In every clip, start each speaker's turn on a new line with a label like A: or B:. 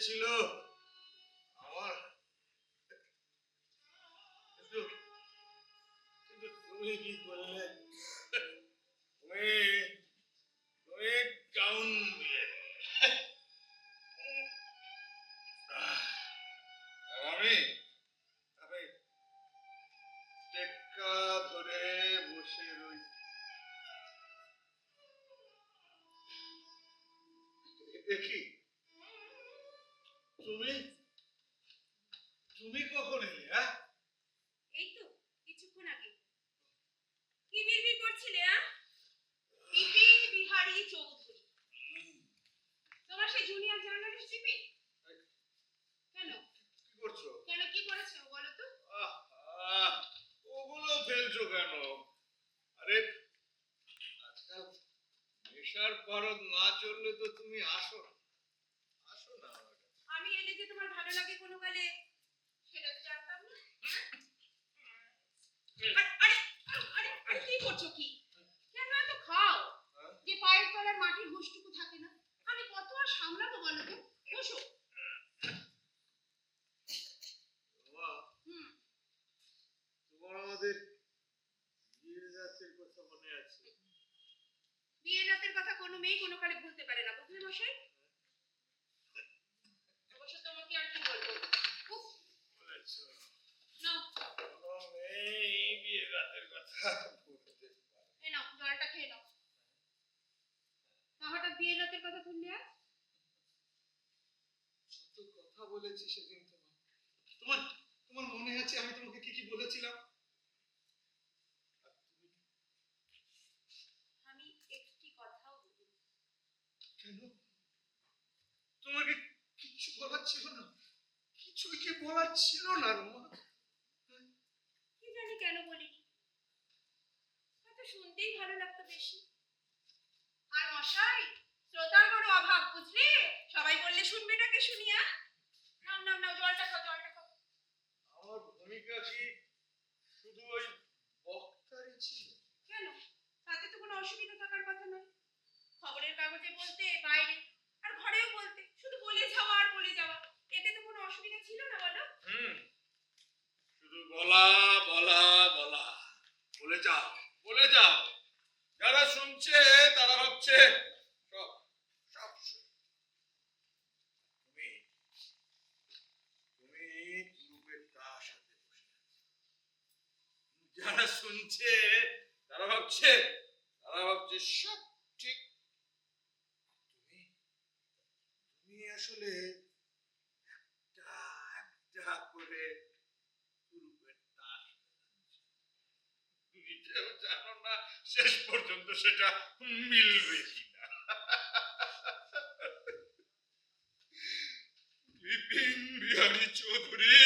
A: ছিল আমার, কিন্তু কিন্তু তুমি কি করলে? তুমি তুমি গাউন দিয়ে দিলে। আর আমি আমি টেক্কা ধরে বসে রই। দেখি তুমি তুমি কখন এলে? হ্যাঁ,
B: এই তো কিছুক্ষণ আগে। কি বিড়বিড় করছিলে? বিপিন বিহারী চৌধুরী, তোমার সেই জুনিয়র জার্নালিস্ট বিপিন? কেন
A: কি করছো?
B: কেন কি করেছো বলো তো?
A: আহ, ওগুলো ফেলছো কেন? আরে আজকাল নেশার পারদ না চললে তো তুমি আসো না, আসো না আমার কাছে।
B: আমি এলে যে তোমার ভালো লাগে কোনো কালে, সেটা তো জানতাম না। আরে আরে আরে কি করছো কি? কেন এত খাও যে পায়ের তলার মাটির হুঁশটুকু থাকে না? আমি কত আর সামলাবো বলো তো? বসো।
A: মা,
B: হুম।
A: তোমার আমাদের বিয়ের রাতের কথা মনে আছে?
B: বিয়ের রাতের কথা কোনো মেয়ে কোনো কালে ভুলতে পারে না, বুঝলে মশাই? অবশ্য তোমাকে আর কি বলবো। উফ,
A: বলেছো
B: নাও
A: কোনো মেয়ে বিয়ের রাতের কথা বলতে পারে?
B: এই নাও জলটা খেয়ে নাও। তা হঠাৎ বিয়ের রাতের কথা তুললে আর?
A: কত কথা বলেছি সেদিন তোমার তোমার মনে আছে আমি তোমাকে কি কি বলেছিলাম? আর তুমি
B: আমি একটি কথাও বলিনি।
A: কেন? তোমাকে কিছু বলার ছিল না? কিছুই কি বলার ছিল না রোমা?
B: কি জানি কেন বলিনি, হয়তো শুনতেই ভালো লাগতো বেশি। আর মশাই, শ্রোতার বড় অভাব বুঝলে, সবাই বললে শুনবেটাকে শুনিয়া। নাও নাও নাও জলটা খাও, জলটা খাও।
A: আমার ভূমিকা কি শুধু ওই বক্তারই ছিল?
B: কেন? তাতে তো কোনো অসুবিধা থাকার কথা নয়। খবরের কাগজে বলতে, বাইরে আর ঘরেও বলতে, শুধু বলে যাওয়া আর বলে যাওয়া, এতে তো কোনো অসুবিধা ছিল না বলো?
A: শুধু বলা বলা বলা, বলে যাও বলে যাও। যারা শুনছে তারা ভাবছে সব সব তুমি তুমি গ্রুপের তার সাথে বসে আছো। যারা শুনছে তারা ভাবছে সব ঠিক। তুমি তুমি আসলে একটা একটা করে গ্রুপের তার নিজেও জানো না শেষ পর্যন্ত সেটা মিলবে কিনা। বিপিন বিহারী চৌধুরী,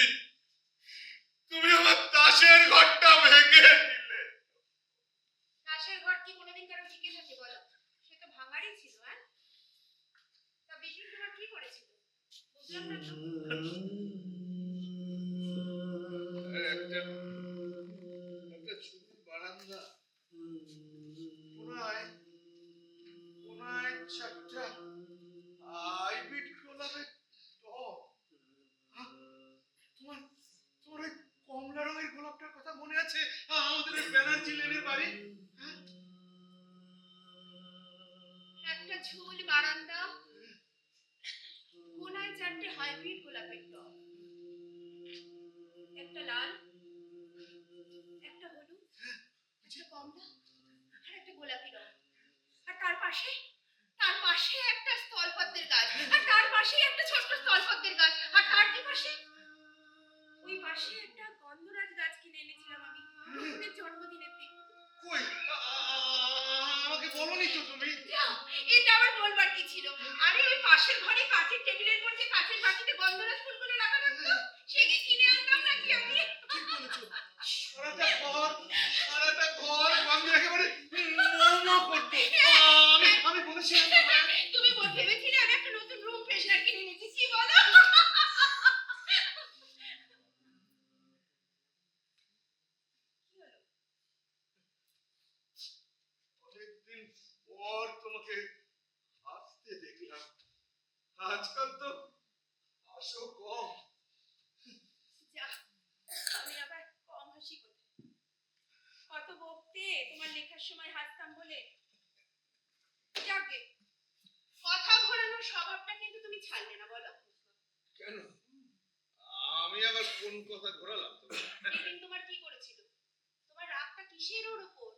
A: তুমি আমার তাসের ঘরটা ভেঙে দিলে।
B: তাসের ঘর কি কোনোদিন কারো টিকে থাকে বলো? সে তো ভাঙারই ছিল। হ্যাঁ, তা বিপিন তোমার কি করেছিল বুঝলাম না তো।
A: একটা একটা ছোট বারান্দা, কোনায় কোনায় চারটা হাইব্রিড গোলাপের টব। তোমার তোমার ওই কমলা রঙের গোলাপটার কথা মনে আছে? আমাদের ওই ব্যানার্জি লেনের বাড়ি।
B: একটা ঝুল বারান্দা, কোনায় চারটে হাইব্রিড গোলাপের টব, একটা লাল, একটা হলুদ, একটা কমলা আর একটা গোলাপি রং। আর তার পাশে একটা স্থলপদ্মের গাছ, আর তার পাশে একটা ছোট্ট স্থলপদ্মের গাছ, আর তার যে পাশে ওই পাশে একটা গন্ধরাজ গাছ কিনে এনেছিলাম আমি রুকুনের জন্মদিনের দিন।
A: কই আমাকে বলনি তো তুমি?
B: যাও, এটা আবার বলবার কি ছিল? আরে ওই পাশের ঘরে কাঁচের টেবিলের উপর যে কাঁচের বাটিতে গন্ধরাজ ফুলগুলো রাখা থাকতো, সে কি কিনে আনতাম নাকি আমি?
A: ঠিক বলেছো। সারাটা ঘর গন্ধ একেবারে মো করতো। আমি বলেছিলাম
B: তুমি ভেবেছিলে আমি একটা নতুন রুম ফ্রেশনার কিনে এনেছি, কি বলো? কি হলো?
A: অনেকদিন পর তোমাকে হাসতে দেখলাম। আজকাল তো কম।
B: যা, আমি আবার কম হাসি কোথায়? কত বকতে তোমার লেখার সময় হাসতাম বলে। যাকে কথা ঘোরানোর স্বভাবটা কিন্তু তুমি ছাড়লে না, বলো?
A: কেন? আমি আবার কোন কথা ঘোরালাম তোমার?
B: সেদিন তোমার কি করেছিল? তোমার রাগটা কিসের ওর উপর?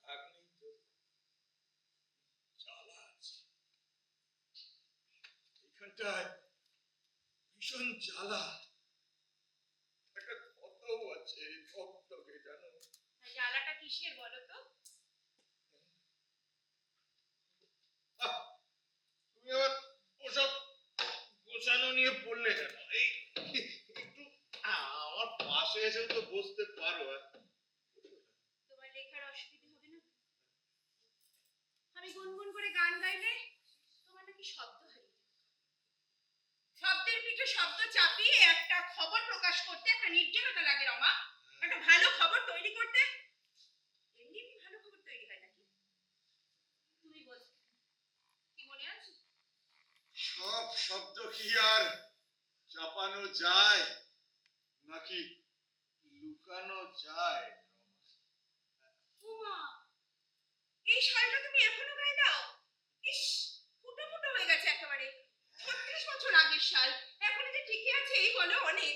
A: রাগ নেই তো, জ্বালা আছে এখানটায়, ভীষণ জ্বালা। একটা ক্ষতও আছে থকথকে, জানো?
B: আর জ্বালাটা কিসের বলো তো?
A: আহ, তুমি আবার ওসব গোছানো নিয়ে পড়লে কেন? এই একটু আমার পাশে এসেও তো বসতে পারো।
B: তোমার লেখার অসুবিধা হবে না? আমি গুনগুন করে গান গাইলে তোমার নাকি শব্দ হারিয়ে যাবে। শব্দের পিঠে শব্দ চাপিয়ে একটা খবর প্রকাশ করতে একটা নির্জনতা লাগে রমা। একটা ভালো খবর তৈরি করতে এমনি এমনি ভালো খবর তৈরি হয় নাকি? তুমি বল, কি মনে আছে?
A: সব শব্দ কি আর চাপানো যায় নাকি লুকানো যায়?
B: উমা, এই শালটা তুমি এখনো গায়ে দাও? ইস, ফুটো ফুটো হয়ে গেছে একেবারে। 36 বছর আগের শাল এখনো যে টিকে আছে এই বলো অনেক।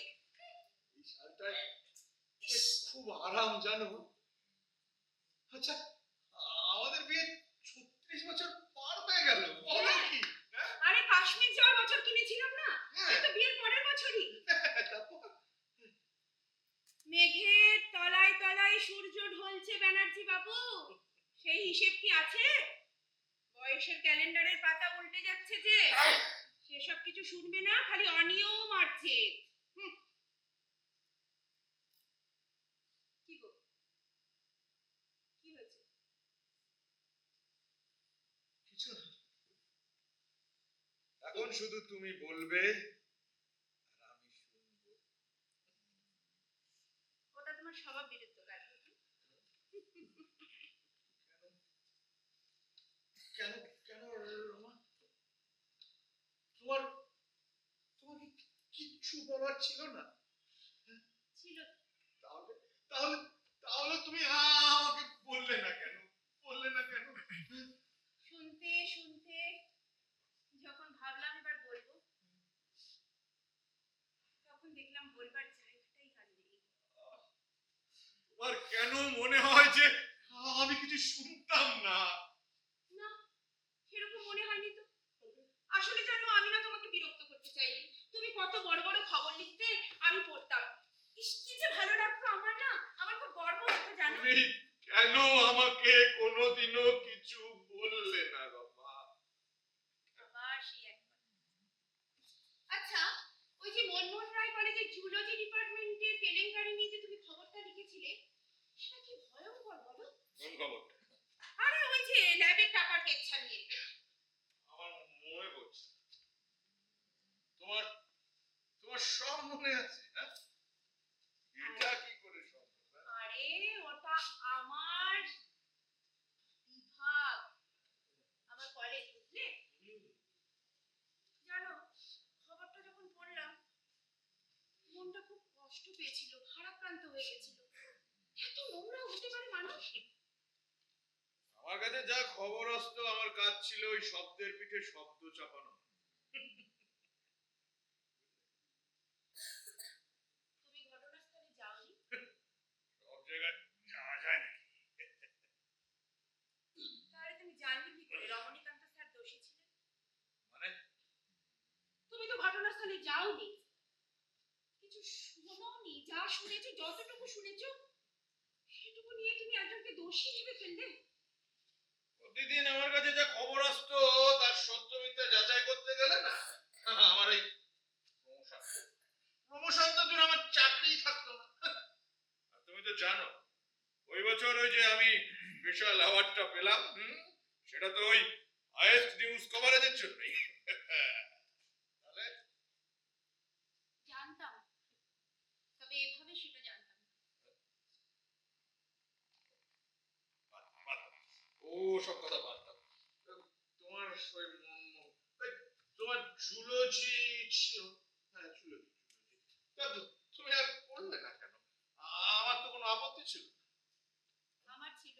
A: এই শালটায় খুব আরাম, জানো? আচ্ছা, আমাদের বিয়ে 36 বছর পার হয়ে গেল, বলো কি? হ্যাঁ?
B: আরে কাশ্মীর যাওয়ার বছর কিনেছিলাম না,
A: হ্যাঁ।
B: সে তো বিয়ের পরের বছরই।
A: তারপর
B: মেঘের তলায় তলায় সূর্য ঢলছে ব্যানার্জি বাবু, সেই হিসেব কি আছে? বয়সের ক্যালেন্ডারের পাতা উল্টে যাচ্ছে যে, সেসব কিছু শুনবে না, খালি অনিয়ম মারছে। কি গো, কি হয়েছে?
A: কিছু না। এখন শুধু তুমি বলবে আর আমি শুনবো।
B: ওটা তোমার স্বভাব বিরুদ্ধ কাজ।
A: কেন? কেন রমা? তোমার তোমার কি কিচ্ছু বলার ছিল না?
B: ছিল।
A: তাহলে তাহলে তাহলে তুমি আমাকে বললে না কেন? বললে না কেন?
B: শুনতে শুনতে যখন ভাবলাম এবার বলবো, তখন দেখলাম বলবার জায়গাটাই আর নেই।
A: তোমার কেন মনে হয় যে আমি কিছু শুনতাম না?
B: না, সেরকম মনে হয়নি তো। আসলে জানো, আমি না তোমাকে বিরক্ত করতে চাইনি। তুমি কত বড় বড় খবর লিখতে, আমি পড়তাম। ইস, কি যে ভালো লাগতো আমার না, আমার খুব গর্ব হতো জানো।
A: তুমি কেন আমাকে কোনোদিনও কিছু বললে না রমা?
B: আবার সেই এক কথা। আচ্ছা, ওই যে মনমোহন রায় কলেজের জুলজি ডিপার্টমেন্টের কেলেঙ্কারি নিয়ে যে তুমি খবরটা লিখেছিলে, সেটা কি ভয়ঙ্কর বলো?
A: কোন খবর?
B: আরে ওই যে ল্যাবের টাকার কেচ্ছা নিয়ে।
A: আমার মনে পড়ছে। তোমার তোমার সব মনে আছে? হ্যাঁ, এটা কি করে সম্ভব? হ্যাঁ?
B: আরে ওটা আমার বিভাগ, আমার কলেজ, বুঝলে? জানো, খবরটা যখন পড়লাম মনটা খুব কষ্ট পেয়েছিল, ভারাক্রান্ত হয়ে গেছিল। এত নোংরা হতে পারে মানুষ?
A: আমার কাছে যা খবর আসতো, আমার কাজ ছিল ওই শব্দের পিঠে শব্দ চাপানো।
B: তুমি ঘটনাস্থলে যাওনি?
A: সব জায়গায় যাওয়া যায় নাকি?
B: তাহলে তুমি জানলে কি করে রমণীকান্ত স্যার দোষী ছিলেন?
A: মানে
B: তুমি তো ঘটনাস্থলে যাওনি, কিছু শোনোনি। যা শুনেছো, যতটুকু শুনেছো সেটুকু নিয়ে তুমি একজনকে দোষী ভেবে ফেললে।
A: প্রতিদিন আমার কাছে যা খবর আসতো, তার সত্য মিথ্যা যাচাই করতে গেলে না, আমার এই প্রমোশন প্রমোশন তো দূর, আমার চাকরিই থাকতো না। আর তুমি তো জানো, ওই বছর ওই যে আমি স্পেশাল অ্যাওয়ার্ডটা পেলাম, সেটা তো ওই হাইয়েস্ট নিউজ কভারেজের জন্যই। তাহলে
B: জানতাম, তবে এভাবে সেটা জানতাম না।
A: বাদ দাও। ও সব কথা বাদ দাও। তোমার ওই তোমার জুলজি ছিল, ছিল?
B: আমার ছিল।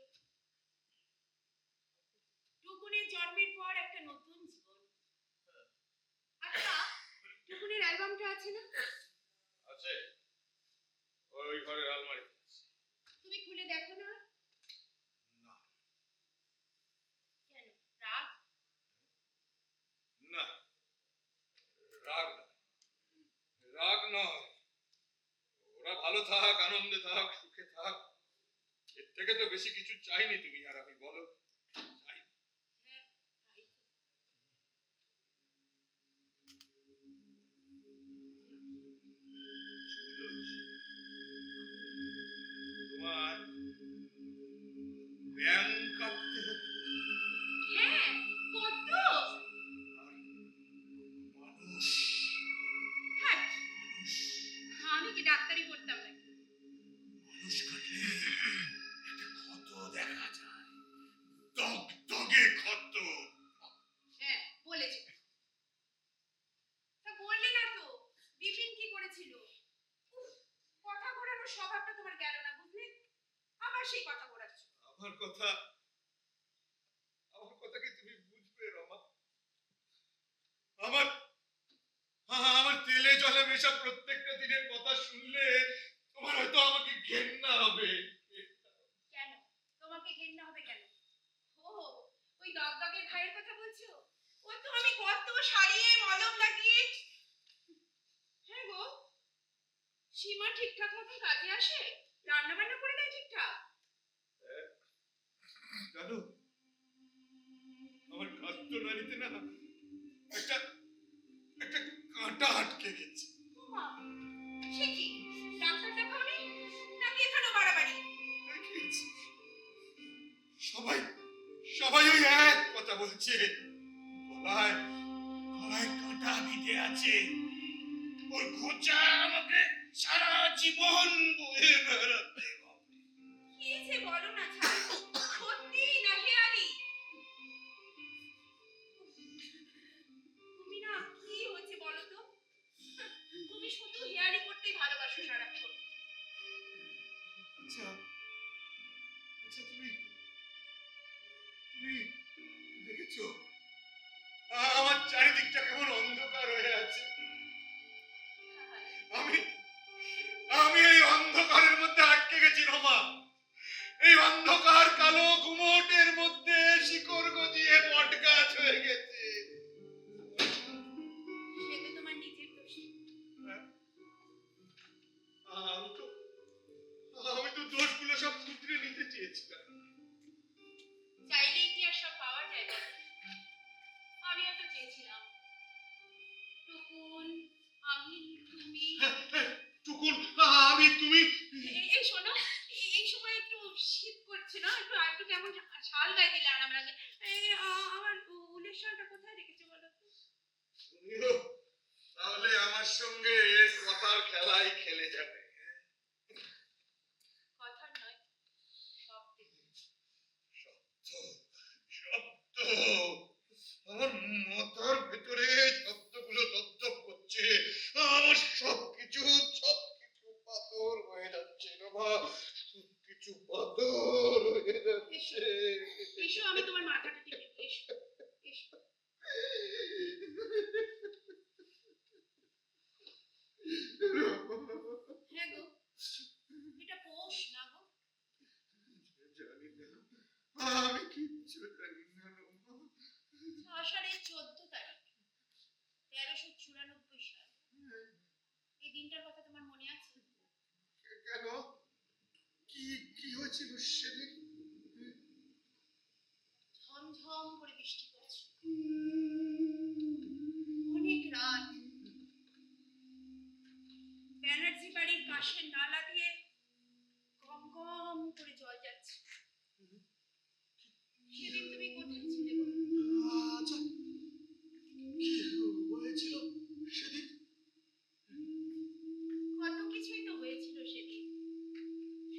B: টুকুনের জন্মের পর একটা নতুন জীবন। আচ্ছা, টুকুনের অ্যালবামটা আছে না?
A: আছে, ওই ঘরের আলমারি।
B: তুমি খুলে দেখো না।
A: না
B: কেন? রাগ?
A: না, রাগ না, রাগ নয়। ওরা ভালো থাক, আনন্দে থাক, সুখে থাক, এর থেকে তো বেশি কিছু চাইনি তুমি আর আমি, বলো? চাই।
B: হ্যাঁ, তাই তো।
A: তোমার ব্যায়াম কাটতে হতো।
B: হ্যাঁ, কত?
A: আর মানুষ,
B: হ্যাঁ,
A: মানুষ,
B: আমি কি ডাক্তারি করতাম নাকি?
A: মানুষ কাটলে একটা ক্ষত দেখা যায়, দগদগে ক্ষত।
B: হ্যাঁ, বলেছে। তা বললে না তো, বিপিন কি করেছিল? উফ, কথা ঘোরানোর স্বভাবটা তোমার গেল না, বুঝলে? আবার সেই কথা ঘোরাচ্ছ।
A: আমার কথা, আমার কথা কি তুমি বুঝবে রমা? আমার আমার তেলে জলে মেশা প্রত্যেকটা দিনের কথা শুনলে তোমার হয়তো আমাকে ঘেন্না হবে।
B: কেন? তোমাকে ঘেন্না হবে কেন? ও, ওই দগদগে ভাইয়ের কথা বলছো? ও তো আমি কত সারিয়ে মলম লাগিয়ে। হ্যাঁ গো, সীমা ঠিকঠাক মতন কাজে আসে? রান্না বান্না করে দেয় ঠিকঠাক?
A: জানো, আমার কাঁদতো নাড়িতে না একটা একটা কাঁটা আটকে গেছে।
B: ও মা, সে কি? ডাক্তার দেখাওনি? নাকি এখানেও বাড়াবাড়ি?
A: দেখিয়েছি। সবাই সবাই ওই এক কথা বলছে, গলায় গলায় কাঁটা বিঁধে আছে, ওর খোঁচা আমাকে সারা জীবন বয়ে বেড়াতে হবে।
B: কি যে বলো না ছাড়, সত্যি না হেয়ালি? তুমি না, কি হয়েছে বলো তো? তুমি শুধু হেয়ালি করতেই ভালোবাসো সারাক্ষণ।
A: আচ্ছা, আচ্ছা, তুমি তুমি দেখেছো আমার চারিদিকটা কেমন অন্ধকার হয়ে আছে? আমি আমি এই অন্ধকারের মধ্যে আটকে গেছি রমা। এই অন্ধকার কালো গুমটের মধ্যে শিকড় গজিয়ে বট গাছ হয়ে গেছে।
B: সে তো তোমার নিজের দোষ।
A: আমি তো আমি তো দোষগুলো সব শুধরে নিতে চেয়েছিলাম।
B: চাইলেই কি আর সব পাওয়া যায় বলো? আমিও তো চেয়েছিলাম। টুকুন, আমি, তুমি।
A: টুকুন, আমি, তুমি।
B: এই শোনো, এই সময় একটু শীত করছে না? একটু কেমন শাল গায়ে দিলে আরাম লাগে। আমার উলের শালটা কোথায় রেখেছো বলো তো?
A: তুমিও তাহলে আমার সঙ্গে কথার খেলাই খেলে যাবে।
B: কথার নয়, শব্দে।
A: শব্দ, শব্দ, আমার মাথার ভেতরে শব্দগুলো দপদপ করছে। আমার সবকিছু পাথর হয়ে যাচ্ছে রমা, সবকিছু পাথর হয়ে যাচ্ছে।
B: এসো, আমি তোমার মাথাটা টিপে দিই, এসো, এসো। হ্যাঁ গো, এটা পোষ না গো?
A: জানি না, আমি কিচ্ছু জানি না রমা।
B: আষাঢ়ের 14 তারিখ, 1394 সাল। এই দিনটার কথা তোমার মনে আছে?
A: কেন? কি কি হয়েছিল সেদিন?
B: ঝমঝম করে বৃষ্টি পড়ছে, অনেক রাত। ব্যানার্জি বাড়ির পাশের নালা দিয়ে গম গম করে জল যাচ্ছে। সেদিন তুমি কোথায় ছিলে গো?
A: আচ্ছা, কি হয়েছিল সেদিন?
B: কত কিছুই তো হয়েছিল সেদিন,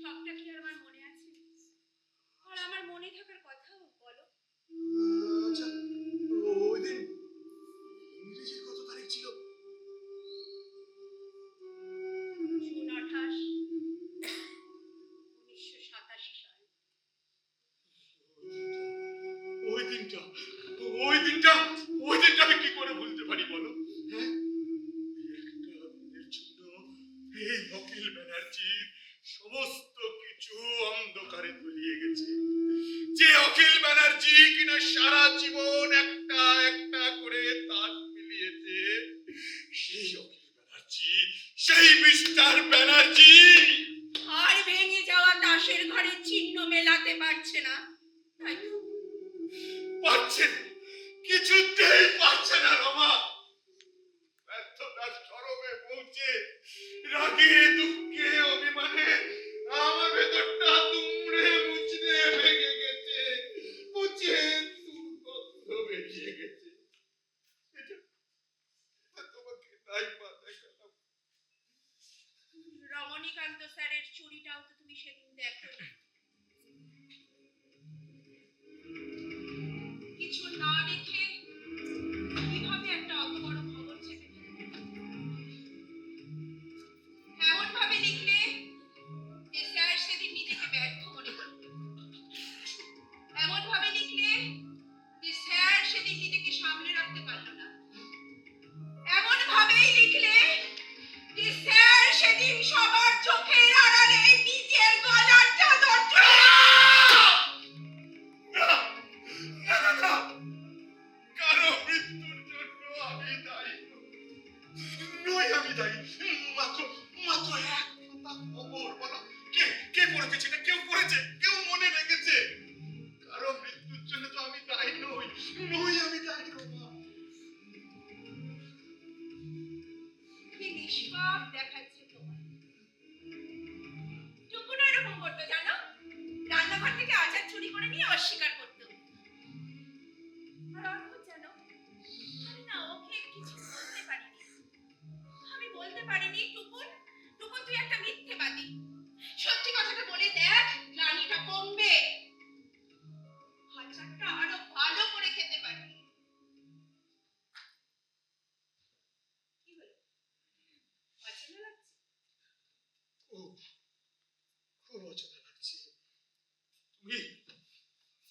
B: সবটা কি আর আমার মনে আছে? আর আমার মনে থাকার কথাও বলো।
A: আচ্ছা, ওই দিন ইংরেজির কত তারিখ ছিল?
B: জুন 28,
C: এই অখিল ব্যানার্জির সমস্ত কিছু অন্ধকারে তলিয়ে গেছে। যে অখিল ব্যানার্জি কিনা সারা জীবন একটা একটা করে তাস মিলিয়েছে, সেই অখিল ব্যানার্জি, সেই মিস্টার ব্যানার্জি
B: আর ভেঙে যাওয়া তাসের ঘরের চিহ্ন মেলাতে পারছে না, তাই তো?
C: পারছে না, কিছুতেই পারছে না রমা। ব্যর্থতার চরমে পৌঁছে রাগে দুঃখে অভিমানে আমার ভেতরটা দুমড়ে মুচড়ে ভেঙে গেছে, মুচে দুর্গন্ধ বেরিয়ে গেছে। এটা তোমাকে তাই মাথায় গেলাম।
B: রমণীকান্ত স্যারের চুরিটাও তো তুমি সেদিন দেখো। কিছু না দেখে কিভাবে একটা অত বড় খবর চেপে ফেললে? এমন ভাবে লিখলে যে স্যার সেদিন নিজেকে ব্যর্থ মনে করবে। এমন ভাবে লিখলে যে স্যার সেদিন নিজেকে সামলে রাখতে পারলো না। এমন ভাবেই লিখলে যে স্যার সেদিন সবার চোখের আড়ালে নিজের গলার চাদর
C: না, না, না, না। কারো মৃত্যুর জন্য আমি দায়ী নই, আমি দায়ী। মাত্র মাত্র এক পাতা খবর বলো, কে কে করেছে সেটা? কেউ করেছে, কেউ মনে রেখেছে? কারো মৃত্যুর জন্য তো আমি দায়ী নই, নই, আমি দায়ী রমা।
B: কি নিষ্পাপ দেখাচ্ছে তোমার। টুকুনও এরকম করতো জানো? রান্নাঘর থেকে আচার চুরি করে নিয়ে অস্বীকার করতো। আর অদ্ভুত জানো, আমি না ওকে কিছু বলতে পারিনি। আমি বলতে পারিনি, টুকুন টুকুন তুই একটা মিথ্যেবাদী। সত্যি কথাটা বলে দেখ, গ্লানিটা কমবে। আচারটা আরো ভালো করে খেতে পারবি। কি হলো? অচেনা লাগছে?
C: খুব খুব অচেনা লাগছে। তুমি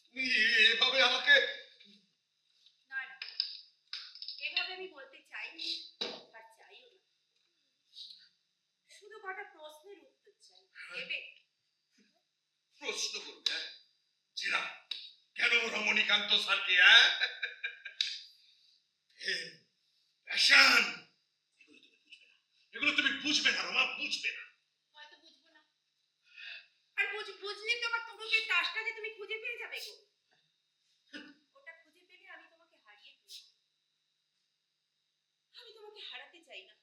C: তুমি এভাবে আমাকে
B: না না, এভাবে আমি বলতে চাইনি আর চাইও না। শুধু কটা প্রশ্নের উত্তর চাই, দেবে?
C: প্রশ্ন করবে? জিরা, কেন রমণীকান্ত স্যারকে? হ্যাঁ, প্যাশন, এগুলো তুমি বুঝবে না রমা, বুঝবে না।
B: হয়তো বুঝবো না। আর বুঝলি তোমার তরুণের তাসটা যে তুমি খুঁজে পেয়ে যাবে গো। ওটা খুঁজে পেলে আমি তোমাকে হারিয়ে ফেলবো। আমি তোমাকে হারাতে চাই না।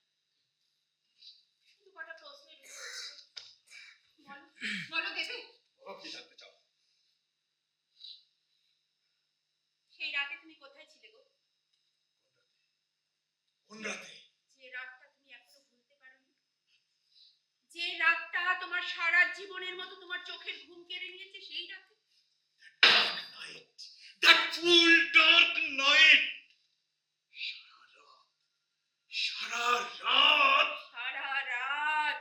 B: শুধু কটা প্রশ্নের উত্তর চাই। বলো বলো, দেবে?
C: ও, কি জানতে চাও?
B: সেই রাতে তুমি কোথায় ছিলে গো?
C: কোন রাতে?
B: যে রাতটা তুমি এখনো ভুলতে পারোনি। যে রাতটা তোমার সারা জীবনের মতো তোমার চোখের ঘুম কেড়ে নিয়েছে, সেই রাতে।
C: Dark night, that full dark night. সারা রাত,
B: সারা রাত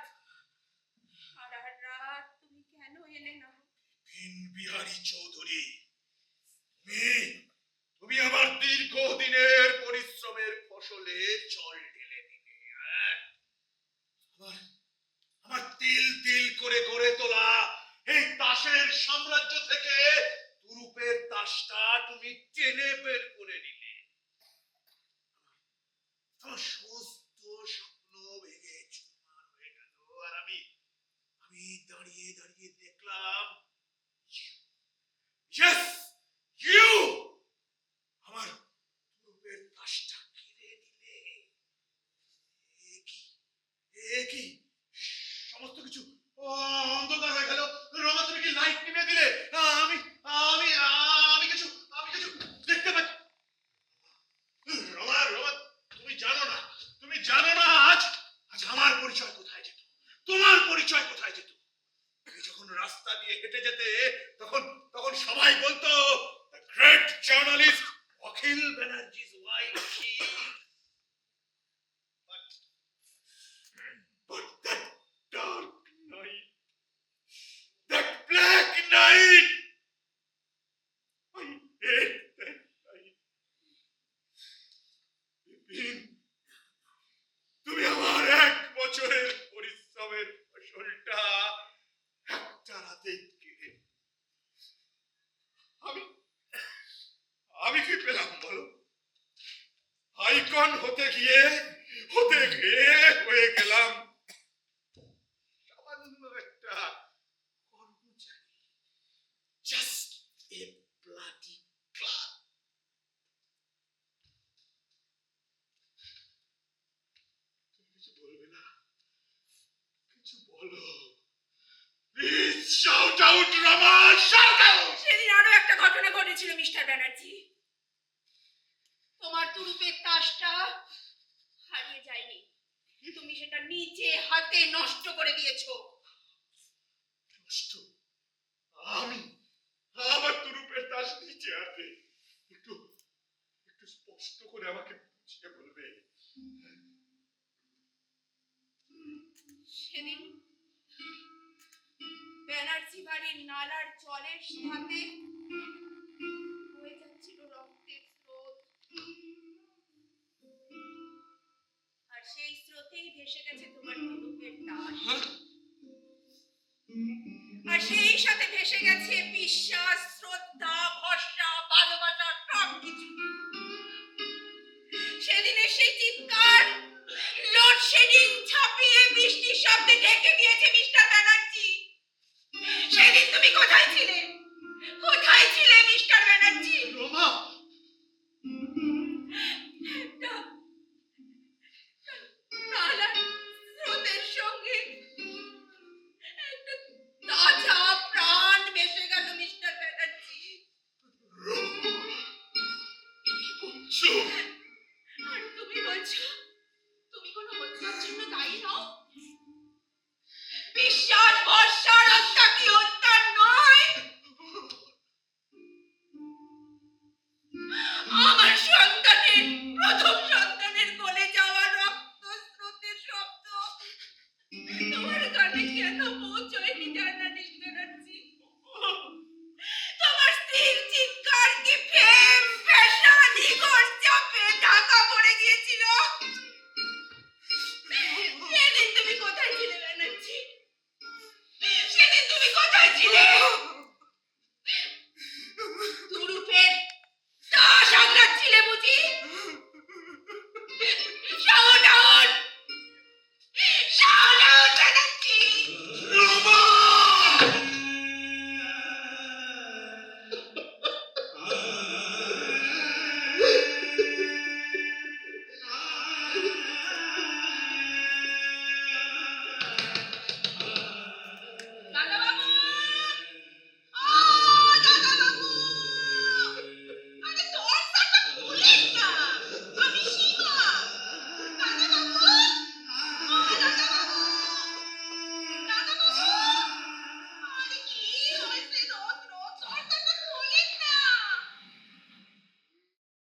B: সারা রাত তুমি কেন এলে না?
C: বিহারী চৌধুরী, তুমি আমার দীর্ঘদিনের পরিশ্রমের ফসলে জল ঢেলে দিলে। হ্যাঁ? আমার আমার তিল তিল করে গড়ে তোলা এই তাসের সাম্রাজ্য থেকে তুরুপের তাসটা তুমি টেনে বের করে নিলে। আমার সমস্ত স্বপ্ন ভেঙে চুরমার হয়ে গেল। আর আমি আমি দাঁড়িয়ে দাঁড়িয়ে দেখলাম, ইয়েস, ইউ আমার তুরুপের তাসটা কেড়ে নিলে। কি সমস্ত কিছু অন্ধকার হয়ে গেল। রমা, তুমি কি লাইট নিভিয়ে দিলে? আমি আমি আমি কিছু দেখতে পাচ্ছি। রমা, রমা, তুমি জানো না আজ আজ আমার পরিচয় কোথায় যেত, তোমার পরিচয় কোথায় যেত। তুমি যখন রাস্তা দিয়ে হেঁটে যেতে, তখন তখন সবাই বলতো, the great journalist Akhil Banerjee's wife she. But that dark night, that black night, বলো please shout out Rama shout out
B: সেদিন আরো একটা ঘটনা ঘটেছিল মিস্টার ব্যানার্জি। তোমার তুরুপের তাসটা হারিয়ে যায়নি, তুমি সেটা নিজে হাতে নষ্ট করে দিয়েছো।
C: নষ্ট আমি আমার তুরুপের তাস নিচে আছে একটু একটু স্পষ্ট করে আমাকে বুঝিয়ে বলবে
B: সেদিন ব্যানার্জি বাড়ির নালার জলের সাথে বয়ে যাচ্ছিল রক্তের স্রোত, আর সেই স্রোতেই ভেসে গেছে তোমার তুরুপের তাস, আর সেই সাথে ভেসে গেছে বিশ্বাস, শ্রদ্ধা, ভরসা, ভালোবাসা, সবকিছু। সেদিনের সেই চিৎকার লোডশেডিং ছাপিয়ে বৃষ্টির শব্দে ঢেকে দিয়েছে মিস্টার ব্যানার্জি। সেদিন তুমি কোথায় ছিলে? কোথায় ছিলে মিস্টার ব্যানার্জি?
C: রমা
B: একটা নালার স্রোতের সঙ্গে একটা তাজা প্রাণ ভেসে গেল মিস্টার ব্যানার্জি।
C: কি বলছো
B: আর তুমি বলছো তুমি কোনো হত্যার জন্য দায়ী নও? বিশ্বাস, ভরসা, রক্ষা কি হত্যা নয়? আমার সন্তানের, প্রথম সন্তানের কোলে যাওয়া রক্ত স্রোতের শব্দ তোমার কানে কেন পৌঁছয়